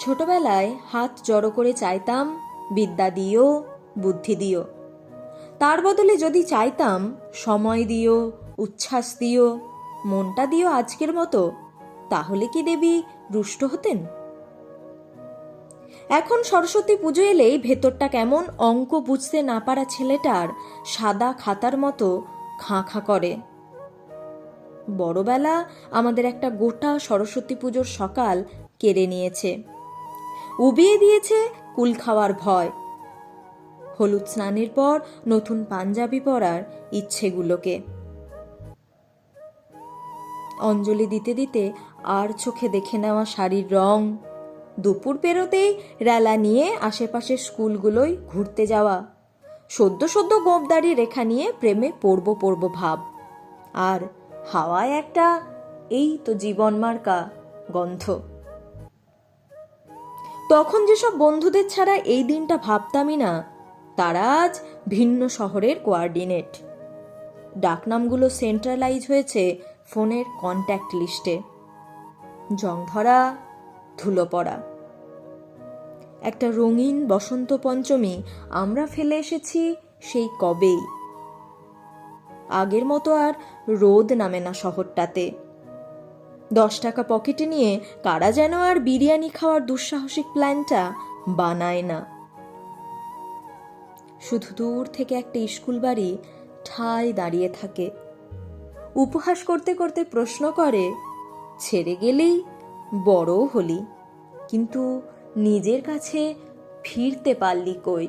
ছোটবেলায় হাত জড়ো করে চাইতাম, বিদ্যা দিও, বুদ্ধি দিও। তার বদলে যদি চাইতাম, সময় দিও, উচ্ছ্বাস দিও, মনটা দিও আজকের মতো, তাহলে কি দেবী রুষ্ট হতেন? এখন সরস্বতী পুজো এলেই ভেতরটা কেমন অঙ্ক বুঝতে না পারা ছেলেটার সাদা খাতার মতো খাঁ খাঁ করে। বড়বেলা আমাদের একটা গোটা সরস্বতী পুজোর সকাল কেড়ে নিয়েছে, উবিয়ে দিয়েছে কুল খাওয়ার ভয়, হলুদ স্নানের পর নতুন পাঞ্জাবি পরার ইচ্ছেগুলোকে। অঞ্জলি দিতে দিতে আর চোখে দেখে নেওয়া শাড়ির রং, দুপুর পেরোতেই রেলা নিয়ে আশেপাশের স্কুলগুলোয় ঘুরতে যাওয়া, সদ্য সদ্য গোঁপদারি রেখা নিয়ে প্রেমে পড়ব ভাব, আর হাওয়ায় একটা এই তো জীবন মার্কা গন্ধ। তখন যেসব বন্ধুদের ছাড়া এই দিনটা ভাবতামই না, তারা আজ ভিন্ন শহরের কোয়ার্ডিনেট। ডাকনামগুলো সেন্ট্রালাইজ হয়েছে ফোনের কন্ট্যাক্ট লিস্টে। জং ধরা, ধুলো পড়া। একটা রঙিন বসন্ত পঞ্চমী আমরা ফেলে এসেছি সেই কবেই। আগের মতো আর রোদ নামে না শহরটাতে। 10 টাকা পকেটে নিয়ে কারা যেন আর বিরিয়ানি খাওয়ার দুঃসাহসিক প্ল্যানটা বানায় না। শুধু দূর থেকে একটা স্কুল বাড়ি ঠায় দাঁড়িয়ে থাকে, উপহাস করতে করতে প্রশ্ন করে, ছেড়ে গেলেই বড় হলি, কিন্তু নিজের কাছে ফিরতে পারলি কই?